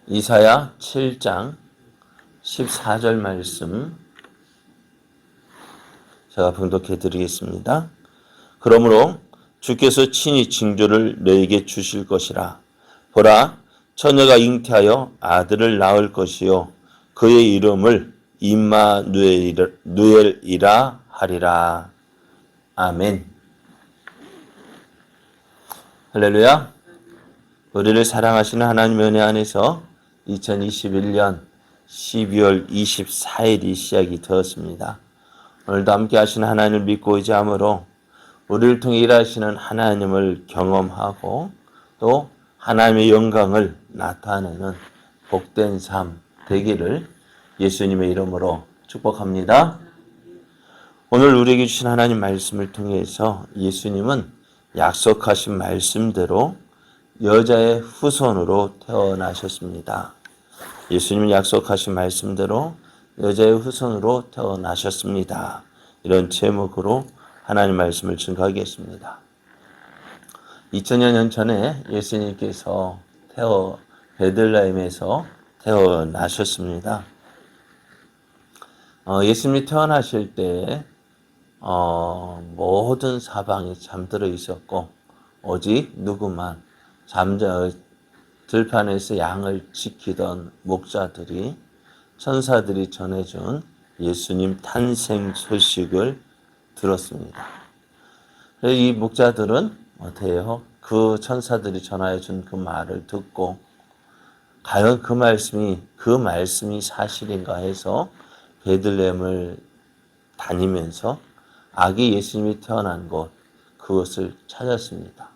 이사야 7장 14절 말씀 제가 봉독해 드리겠습니다. 그러므로 주께서 친히 징조를 너에게 주실 것이라. 보라, 처녀가 잉태하여 아들을 낳을 것이요 그의 이름을 임마누엘이라 하리라. 아멘. 할렐루야. 우리를 사랑하시는 하나님의 은혜 안에서 2021년 12월 24일이 시작이 되었습니다. 오늘도 함께 하시는 하나님을 믿고 의지함으로 우리를 통해 일하시는 하나님을 경험하고 또 하나님의 영광을 나타내는 복된 삶 되기를 예수님의 이름으로 축복합니다. 오늘 우리에게 주신 하나님 말씀을 통해서 예수님은 약속하신 말씀대로 여자의 후손으로 태어나셨습니다. 예수님은 약속하신 말씀대로 여자의 후손으로 태어나셨습니다. 이런 제목으로 하나님 말씀을 증거하겠습니다. 2000년 전에 예수님께서 베들레헴에서 태어나셨습니다. 예수님이 태어나실 때 모든 사방이 잠들어 있었고 오직 누구만 들판에서 양을 지키던 목자들이 천사들이 전해준 예수님 탄생 소식을 들었습니다. 이 목자들은 어때요? 그 천사들이 전하여준 그 말을 듣고 과연 그 말씀이 사실인가 해서 베들레헴을 다니면서 아기 예수님이 태어난 곳 그것을 찾았습니다.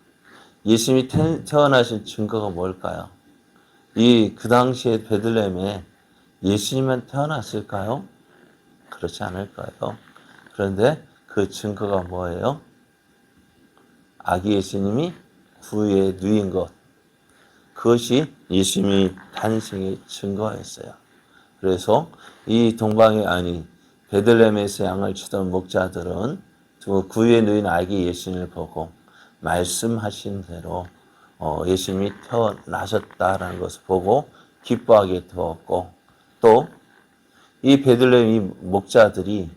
예수님이 태어나신 증거가 뭘까요? 그 당시에 베들레헴에 예수님만 태어났을까요? 그렇지 않을까요? 그런데 그 증거가 뭐예요? 아기 예수님이 구유에 누인 것. 그것이 예수님이 탄생의 증거였어요. 그래서 이 베들레헴에서 양을 치던 목자들은 구유에 누인 아기 예수님을 보고 말씀하신 대로 예수님이 태어나셨다라는 것을 보고 기뻐하게 되었고 또 이 베들레헴 목자들이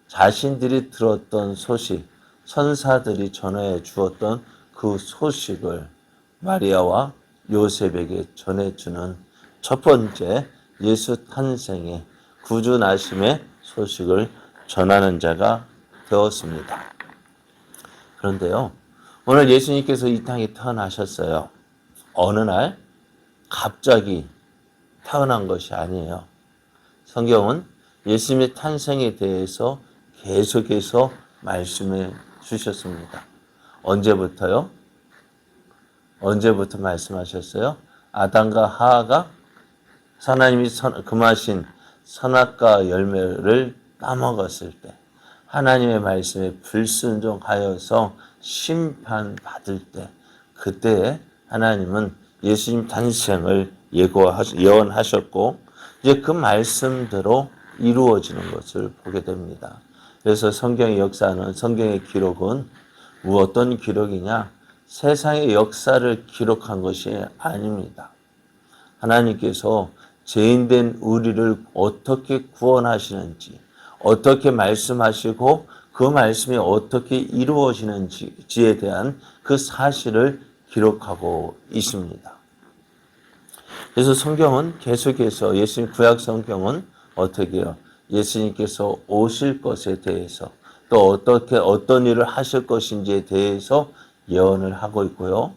자신들이 들었던 소식, 천사들이 전해 주었던 그 소식을 마리아와 요셉에게 전해주는 첫 번째 예수 탄생의 구주 나심의 소식을 전하는 자가 되었습니다. 그런데요, 오늘 예수님께서 이 땅에 태어나셨어요. 어느 날 갑자기 태어난 것이 아니에요. 성경은 예수님의 탄생에 대해서 계속해서 말씀해 주셨습니다. 언제부터요? 언제부터 말씀하셨어요? 아담과 하와가 하나님이 금하신 선악과 열매를 따먹었을 때 하나님의 말씀에 불순종하여서 심판받을 때 그때 하나님은 예수님 탄생을 예언하셨고 이제 그 말씀대로 이루어지는 것을 보게 됩니다. 그래서 성경의 기록은 어떤 기록이냐? 세상의 역사를 기록한 것이 아닙니다. 하나님께서 죄인된 우리를 어떻게 구원하시는지, 어떻게 말씀하시고 그 말씀이 어떻게 이루어지는지에 대한 그 사실을 기록하고 있습니다. 그래서 성경은 계속해서 구약 성경은 어떻게 해요? 예수님께서 오실 것에 대해서 또 어떤 일을 하실 것인지에 대해서 예언을 하고 있고요.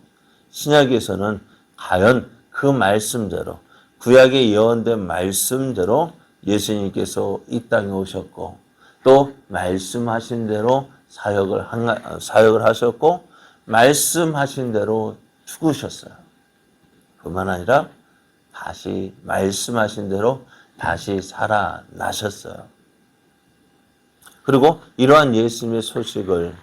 신약에서는 과연 그 말씀대로 구약에 예언된 말씀대로 예수님께서 이 땅에 오셨고 또 말씀하신 대로 사역을 하셨고 말씀하신 대로 죽으셨어요. 그뿐만 아니라 다시 말씀하신 대로 다시 살아나셨어요. 그리고 이러한 예수님의 소식을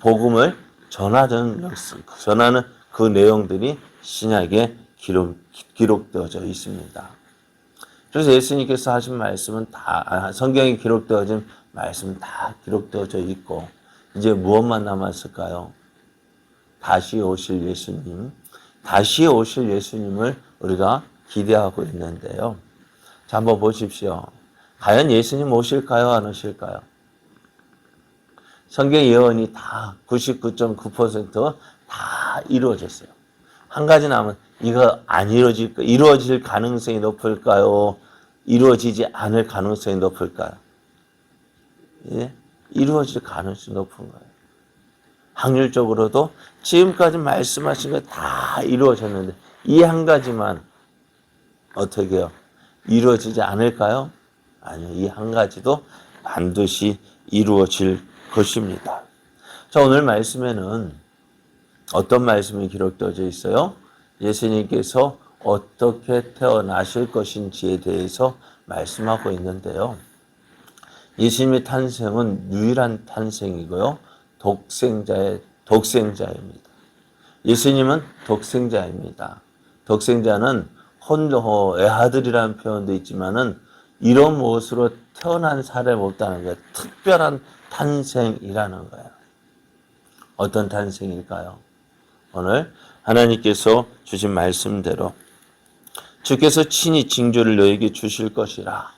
복음을 전하는 그 내용들이 신약에 기록되어져 있습니다. 그래서 예수님께서 하신 말씀은 성경에 기록되어진 말씀은 다 기록되어져 있고 이제 무엇만 남았을까요? 다시 오실 예수님을 우리가 기대하고 있는데요. 자, 한번 보십시오. 과연 예수님 오실까요? 안 오실까요? 성경 예언이 다 99.9%다 이루어졌어요. 한 가지 남은 이거 안 이루어질까? 이루어질 가능성이 높을까요? 이루어지지 않을 가능성이 높을까요? 예? 이루어질 가능성이 높은 거예요. 확률적으로도 지금까지 말씀하신 거 다 이루어졌는데 이 한 가지만 어떻게 해요? 이루어지지 않을까요? 아니요. 이 한 가지도 반드시 이루어질 것입니다. 자, 오늘 말씀에는 어떤 말씀이 기록되어져 있어요? 예수님께서 어떻게 태어나실 것인지에 대해서 말씀하고 있는데요. 예수님의 탄생은 유일한 탄생이고요. 독생자입니다. 예수님은 독생자입니다. 독생자는 외아들이라는 표현도 있지만은 이런 무엇으로 태어난 사람이 없다는 거예요. 특별한 탄생이라는 거예요. 어떤 탄생일까요? 오늘 하나님께서 주신 말씀대로 주께서 친히 징조를 너에게 주실 것이라.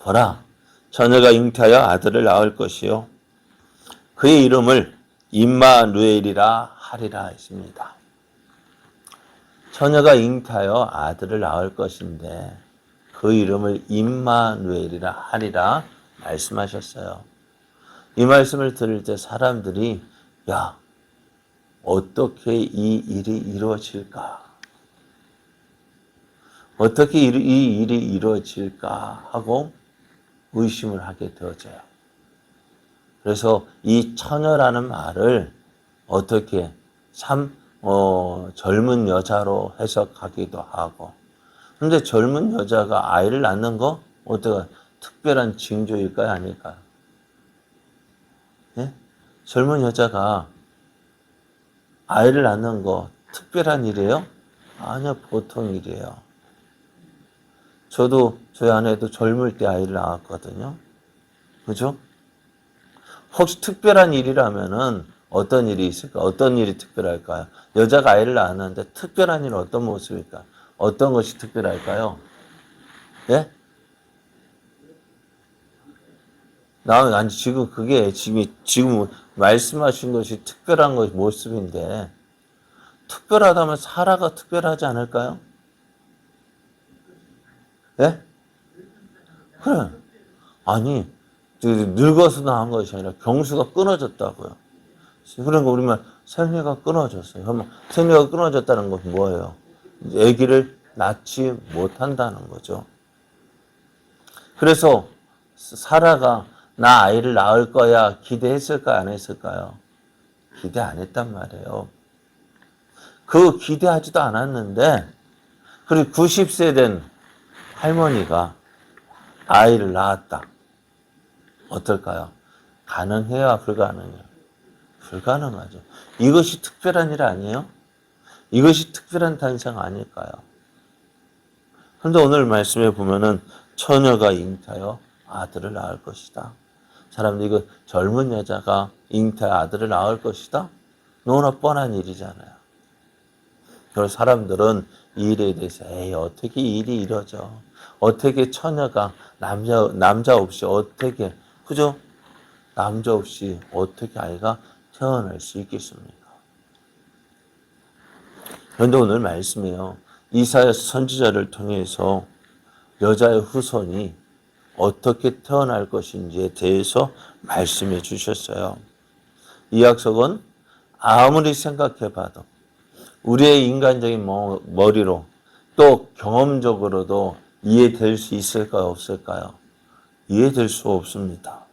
보라, 처녀가 잉태하여 아들을 낳을 것이요 그의 이름을 임마누엘이라 하리라 했습니다. 처녀가 잉태하여 아들을 낳을 것인데 그 이름을 임마누엘이라 하리라 말씀하셨어요. 이 말씀을 들을 때 사람들이 야, 어떻게 이 일이 이루어질까? 어떻게 이 일이 이루어질까 하고 의심을 하게 되어져요. 그래서 이 처녀라는 말을 어떻게 젊은 여자로 해석하기도 하고, 근데 젊은 여자가 아이를 낳는 거 어떻게 특별한 징조일까요? 아닐까요? 예? 젊은 여자가 아이를 낳는 거 특별한 일이에요? 아니요, 보통 일이에요. 저도 저희 아내도 젊을 때 아이를 낳았거든요. 그죠? 혹시 특별한 일이라면은 어떤 일이 있을까? 어떤 일이 특별할까요? 여자가 아이를 낳았는데 특별한 일은 어떤 모습일까? 어떤 것이 특별할까요? 예? 아니, 지금 그게 지금 말씀하신 것이 특별한 것이 모습인데, 특별하다면 사라가 특별하지 않을까요? 예? 그래. 아니, 늙어서 낳은 것이 아니라 경수가 끊어졌다고요. 그러니까 우리말 생리가 끊어졌어요. 그러면 생리가 끊어졌다는 것은 뭐예요? 아기를 낳지 못한다는 거죠. 그래서 사라가 나 아이를 낳을 거야 기대했을까요? 안 했을까요? 기대 안 했단 말이에요. 그 기대하지도 않았는데 그리고 90세 된 할머니가 아이를 낳았다. 어떨까요? 가능해요? 불가능해요? 불가능하죠. 이것이 특별한 일 아니에요? 이것이 특별한 탄생 아닐까요? 그런데 오늘 말씀에 보면은 처녀가 잉태하여 아들을 낳을 것이다. 사람들이 이거 젊은 여자가 잉태하여 아들을 낳을 것이다? 너무나 뻔한 일이잖아요. 그래서 사람들은 이 일에 대해서 에이 어떻게 이 일이 이루어져? 어떻게 처녀가 남자 없이 어떻게 그죠? 남자 없이 어떻게 아이가 태어날 수 있겠습니까? 그런데 오늘 말씀이요. 이사야 선지자를 통해서 여자의 후손이 어떻게 태어날 것인지에 대해서 말씀해 주셨어요. 이 약속은 아무리 생각해봐도 우리의 인간적인 머리로 또 경험적으로도 이해될 수 있을까요? 없을까요? 이해될 수 없습니다.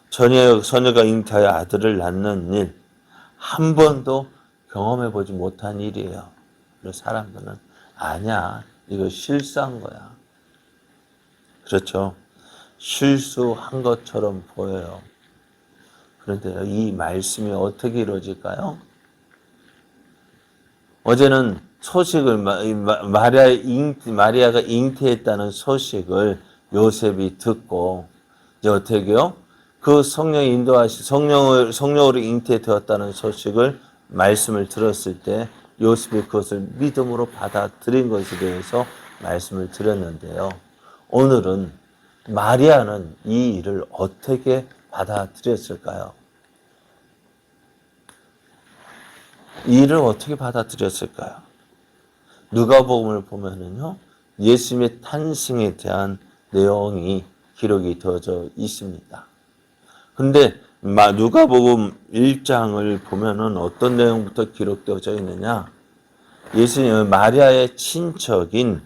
처녀가 잉태하여 아들을 낳는 일 한 번도 경험해보지 못한 일이에요. 그래서 사람들은 아니야, 이거 실수한 거야. 그렇죠? 실수한 것처럼 보여요. 그런데 이 말씀이 어떻게 이루어질까요? 어제는 소식을 마리아가 잉태했다는 소식을 요셉이 듣고 이제 어떻게 해요? 그 성령이 인도하시 성령으로 잉태되었다는 소식을 말씀을 들었을 때 요셉이 그것을 믿음으로 받아들인 것에 대해서 말씀을 드렸는데요. 오늘은 마리아는 이 일을 어떻게 받아들였을까요? 이 일을 어떻게 받아들였을까요? 누가복음을 보면은요, 예수님의 탄생에 대한 내용이 기록이 되어져 있습니다. 근데 누가복음 1장을 보면은 어떤 내용부터 기록되어져 있느냐? 예수님 마리아의 친척인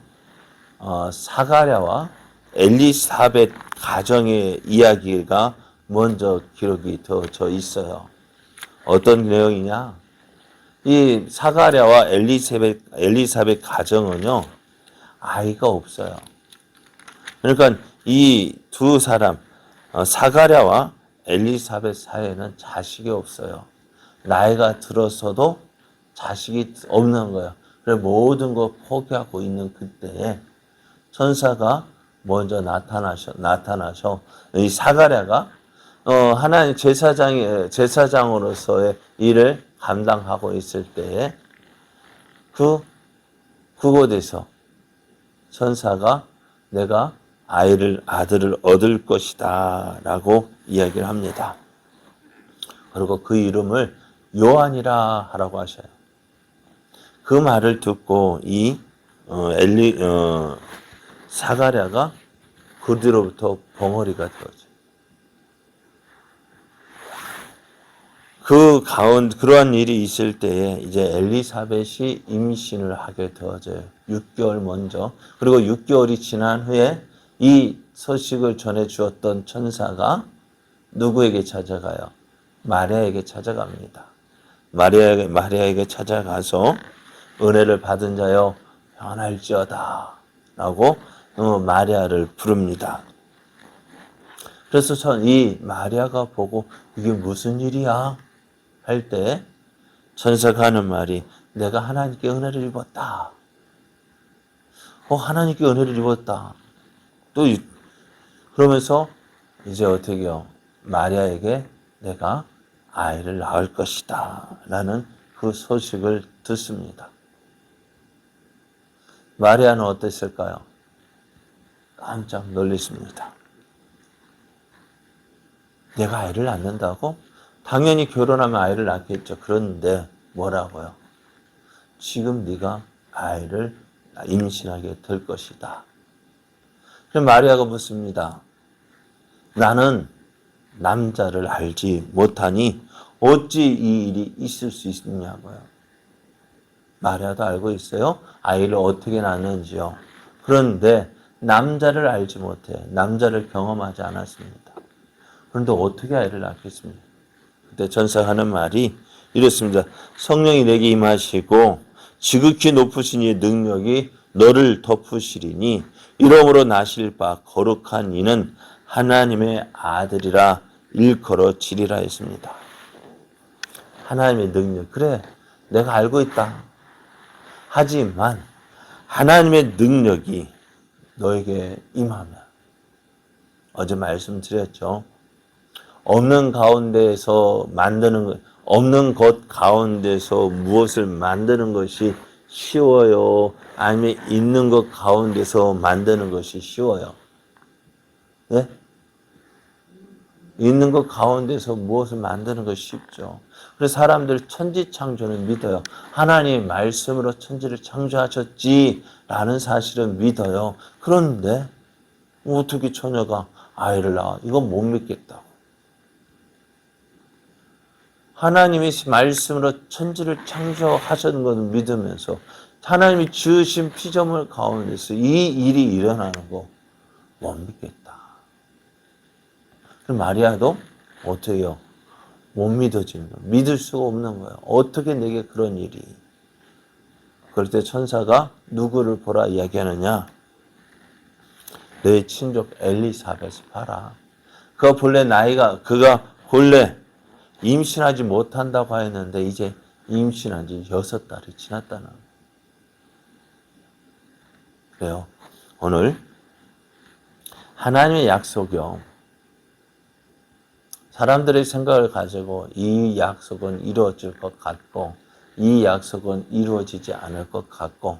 사가랴와 엘리사벳 가정의 이야기가 먼저 기록이 되어져 있어요. 어떤 내용이냐? 이 사가랴와 엘리사벳 가정은요, 아이가 없어요. 그러니까 이 두 사람, 사가랴와 엘리사벳 사이에는 자식이 없어요. 나이가 들어서도 자식이 없는 거예요. 그래서 모든 거 포기하고 있는 그때에 천사가 먼저 나타나셔 이 사가랴가 하나님 제사장으로서의 일을 감당하고 있을 때에 그곳에서 천사가 내가 아들을 얻을 것이다 라고 이야기를 합니다. 그리고 그 이름을 요한이라 하라고 하셔요. 그 말을 듣고 이 사가랴가 그 뒤로부터 벙어리가 되어져. 그러한 일이 있을 때에 이제 엘리사벳이 임신을 하게 되어져요. 6개월 먼저. 그리고 6개월이 지난 후에 이 소식을 전해 주었던 천사가 누구에게 찾아가요? 마리아에게 찾아갑니다. 마리아에게 찾아가서 은혜를 받은 자여 편할지어다 라고 마리아를 부릅니다. 그래서 이 마리아가 보고 이게 무슨 일이야? 할 때 천사가 하는 말이 내가 하나님께 은혜를 입었다. 하나님께 은혜를 입었다. 또 그러면서 이제 어떻게 해요? 마리아에게 내가 아이를 낳을 것이다 라는 그 소식을 듣습니다. 마리아는 어땠을까요? 깜짝 놀랐습니다. 내가 아이를 낳는다고? 당연히 결혼하면 아이를 낳겠죠. 그런데 뭐라고요? 지금 네가 아이를 임신하게 될 것이다. 그럼 마리아가 묻습니다. 나는 남자를 알지 못하니 어찌 이 일이 있을 수 있느냐고요. 마리아도 알고 있어요. 아이를 어떻게 낳는지요. 그런데 남자를 알지 못해. 남자를 경험하지 않았습니다. 그런데 어떻게 아이를 낳겠습니까? 그때 천사가 하는 말이 이렇습니다. 성령이 내게 임하시고 지극히 높으신 이의 능력이 너를 덮으시리니 이러므로 나실 바 거룩한 이는 하나님의 아들이라 일컬어지리라 했습니다. 하나님의 능력. 그래, 내가 알고 있다. 하지만 하나님의 능력이 너에게 임하면 어제 말씀드렸죠. 없는 것 가운데서 무엇을 만드는 것이 쉬워요? 아니면 있는 것 가운데서 만드는 것이 쉬워요? 네? 있는 것 가운데서 무엇을 만드는 것이 쉽죠. 그래서 사람들 천지창조를 믿어요. 하나님의 말씀으로 천지를 창조하셨지라는 사실은 믿어요. 그런데 어떻게 처녀가 아이를 낳아? 이건 못 믿겠다고. 하나님이 말씀으로 천지를 창조하셨는 것을 믿으면서 하나님이 지으신 피조물 가운데서 이 일이 일어나는 거 못 믿겠다. 그럼 마리아도 어떻게 해요? 못 믿어지는 거예요. 믿을 수가 없는 거예요. 어떻게 내게 그런 일이. 그럴 때 천사가 누구를 보라 이야기하느냐? 내 친족 엘리사벳을 봐라. 그가 본래 임신하지 못한다고 했는데 이제 임신한 지 6달이 지났다는 거예요. 그래요. 오늘 하나님의 약속이요. 사람들의 생각을 가지고 이 약속은 이루어질 것 같고 이 약속은 이루어지지 않을 것 같고,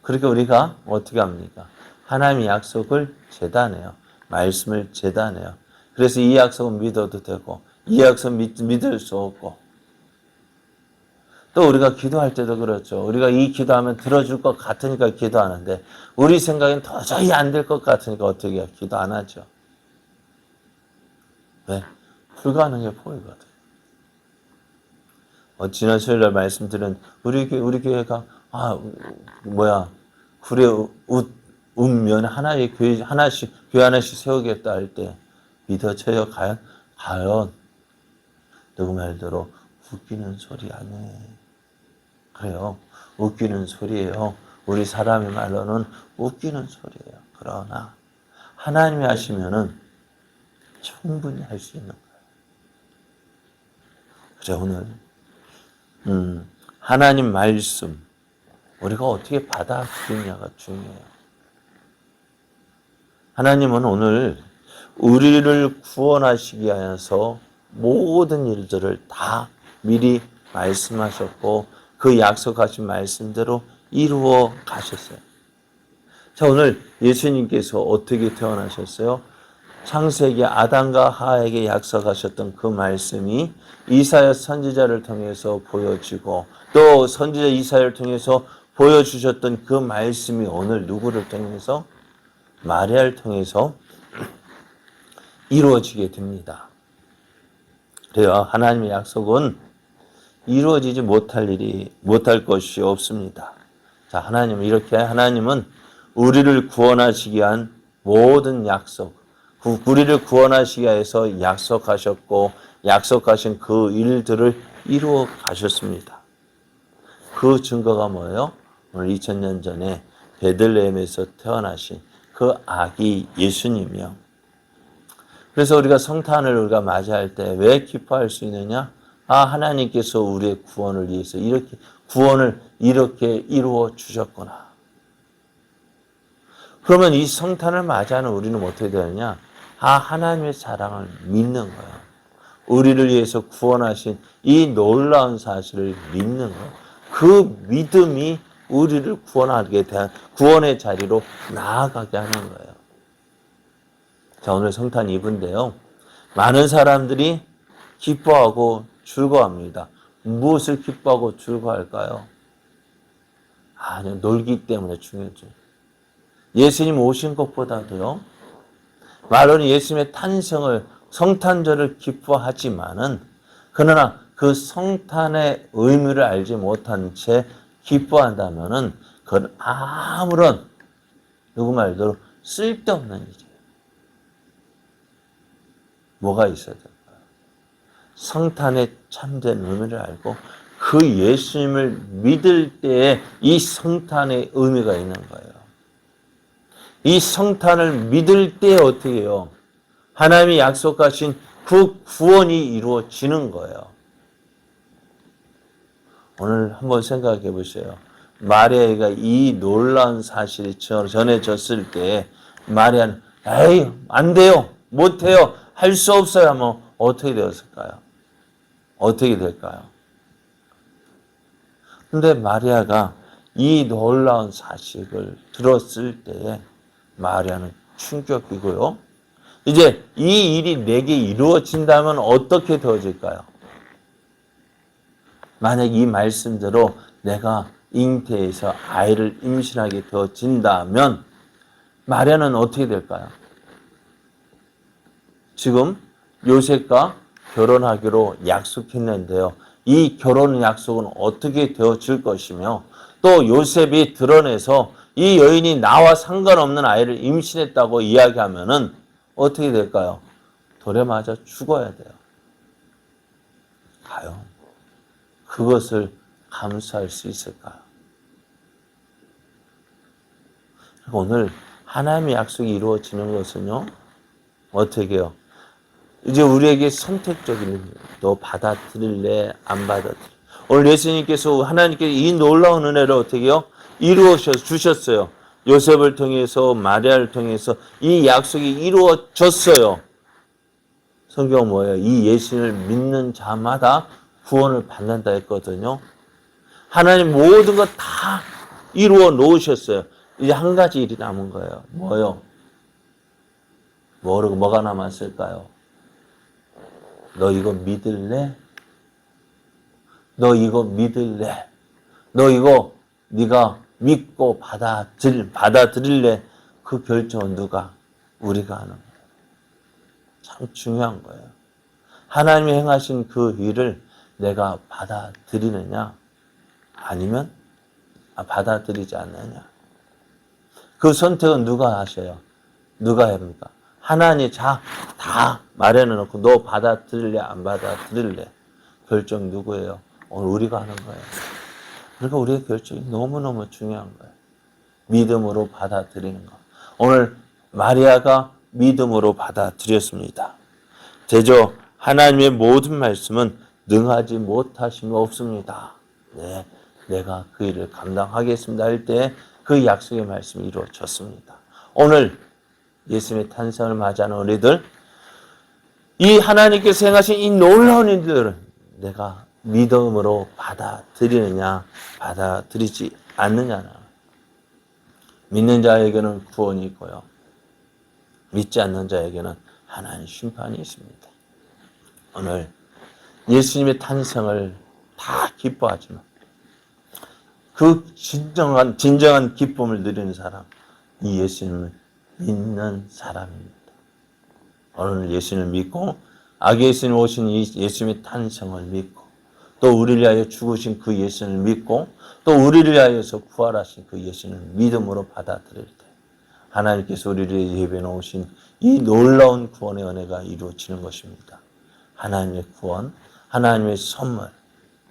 그러니까 우리가 어떻게 합니까? 하나님의 약속을 재단해요. 말씀을 재단해요. 그래서 이 약속은 믿어도 되고, 이 약속은 믿을 수 없고, 또 우리가 기도할 때도 그렇죠. 우리가 이 기도하면 들어줄 것 같으니까 기도하는데, 우리 생각엔 도저히 안 될 것 같으니까 어떻게 해요? 기도 안 하죠. 왜? 불가능해 보이거든. 지난 수요일날 말씀드린 우리 교회가 구례 읍면 하나의 교회 하나씩 세우겠다 할 때 믿어져요? 과연 누구 말대로 웃기는 소리 아니에요. 그래요. 웃기는 소리예요. 우리 사람의 말로는 웃기는 소리예요. 그러나 하나님이 하시면은 충분히 할 수 있는 거예요. 그래 오늘 하나님 말씀 우리가 어떻게 받아들이냐가 중요해요. 하나님은 오늘 우리를 구원하시기 위해서 모든 일들을 다 미리 말씀하셨고 그 약속하신 말씀대로 이루어 가셨어요. 자, 오늘 예수님께서 어떻게 태어나셨어요? 창세기 아담과 하와에게 약속하셨던 그 말씀이 이사야 선지자를 통해서 보여지고 또 선지자 이사야를 통해서 보여주셨던 그 말씀이 오늘 누구를 통해서? 마리아를 통해서 이루어지게 됩니다. 그래요. 하나님의 약속은 이루어지지 못할 것이 없습니다. 자, 하나님은 우리를 구원하시기 위한 모든 약속, 우리를 구원하시기 위해서 약속하셨고 약속하신 그 일들을 이루어 가셨습니다. 그 증거가 뭐예요? 오늘 2000년 전에 베들레헴에서 태어나신 그 아기 예수님이요. 그래서 우리가 성탄을 맞이할 때 왜 기뻐할 수 있느냐? 하나님께서 우리의 구원을 위해서 구원을 이렇게 이루어 주셨구나. 그러면 이 성탄을 맞이하는 우리는 어떻게 되느냐? 하나님의 사랑을 믿는 거예요. 우리를 위해서 구원하신 이 놀라운 사실을 믿는 거예요. 그 믿음이 우리를 구원하게 대한 구원의 자리로 나아가게 하는 거예요. 자, 오늘 성탄 이브인데요. 많은 사람들이 기뻐하고 즐거워합니다. 무엇을 기뻐하고 즐거워할까요? 놀기 때문에 중요하죠. 예수님 오신 것보다도요. 말로는 예수님의 탄생을 성탄절을 기뻐하지만은 그러나 그 성탄의 의미를 알지 못한 채 기뻐한다면은 그건 아무런 누구 말대로 쓸데없는 일이에요. 뭐가 있어야 될까요? 성탄의 참된 의미를 알고 그 예수님을 믿을 때에 이 성탄의 의미가 있는 거예요. 이 성탄을 믿을 때 어떻게 해요? 하나님이 약속하신 그 구원이 이루어지는 거예요. 오늘 한번 생각해 보세요. 마리아가 이 놀라운 사실이 전해졌을 때 마리아는 에이 안 돼요. 못해요. 할 수 없어요. 하면 어떻게 되었을까요? 어떻게 될까요? 근데 마리아가 이 놀라운 사실을 들었을 때에 마리아는 충격이고요. 이제 이 일이 내게 이루어진다면 어떻게 되어질까요? 만약 이 말씀대로 내가 잉태해서 아이를 임신하게 되어진다면 마리아는 어떻게 될까요? 지금 요셉과 결혼하기로 약속했는데요. 이 결혼 약속은 어떻게 되어질 것이며 또 요셉이 드러내서 이 여인이 나와 상관없는 아이를 임신했다고 이야기하면은 어떻게 될까요? 돌에 맞아 죽어야 돼요. 과연 그것을 감수할 수 있을까요? 오늘 하나님의 약속이 이루어지는 것은요. 어떻게 해요? 이제 우리에게 선택적인 너 받아들일래 안 받아들일래. 오늘 예수님께서 하나님께 이 놀라운 은혜를 어떻게 해요? 이루어 주셨어요. 요셉을 통해서 마리아를 통해서 이 약속이 이루어졌어요. 성경은 뭐예요? 이 예수를 믿는 자마다 구원을 받는다 했거든요. 하나님 모든 것 다 이루어 놓으셨어요. 이제 한 가지 일이 남은 거예요. 뭐요? 모르고 뭐가 남았을까요? 너 이거 믿을래? 너 이거 믿을래? 너 이거 네가 믿고 받아들일래? 그 결정은 누가? 우리가 하는 거예요. 참 중요한 거예요. 하나님이 행하신 그 일을 내가 받아들이느냐? 아니면 받아들이지 않느냐? 그 선택은 누가 하셔요? 누가 합니까? 하나님 다 마련해 놓고 너 받아들일래? 안 받아들일래? 결정 누구예요? 오늘 우리가 하는 거예요. 그러니까 우리의 결정이 너무너무 중요한 거예요. 믿음으로 받아들이는 거. 오늘 마리아가 믿음으로 받아들였습니다. 제조 하나님의 모든 말씀은 능하지 못하심이 없습니다. 네, 내가 그 일을 감당하겠습니다 할 때 그 약속의 말씀이 이루어졌습니다. 오늘 예수님의 탄생을 맞이하는 우리들, 이 하나님께서 행하신 이 놀라운 일들을 내가 믿음으로 받아들이느냐, 받아들이지 않느냐나. 믿는 자에게는 구원이 있고요. 믿지 않는 자에게는 하나님 심판이 있습니다. 오늘 예수님의 탄생을 다 기뻐하지만 그 진정한 기쁨을 누리는 사람, 이 예수님을 믿는 사람입니다. 오늘 예수님을 믿고 아기 예수님 오신 이 예수님의 탄생을 믿고 또 우리를 위하여 죽으신 그 예수님을 믿고 또 우리를 위하여서 부활하신 그 예수님을 믿음으로 받아들일 때 하나님께서 우리를 예배해 놓으신 이 놀라운 구원의 은혜가 이루어지는 것입니다. 하나님의 구원, 하나님의 선물,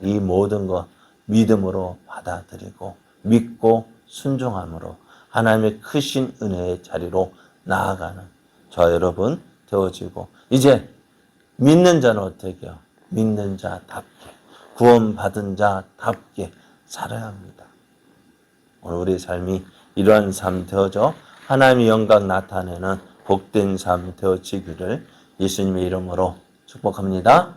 이 모든 것 믿음으로 받아들이고 믿고 순종함으로 하나님의 크신 은혜의 자리로 나아가는 저 여러분 되어지고, 이제 믿는 자는 어떻게 해요? 믿는 자답게, 구원받은 자답게 살아야 합니다. 오늘 우리의 삶이 이러한 삶 되어져 하나님의 영광 나타내는 복된 삶 되어지기를 예수님의 이름으로 축복합니다.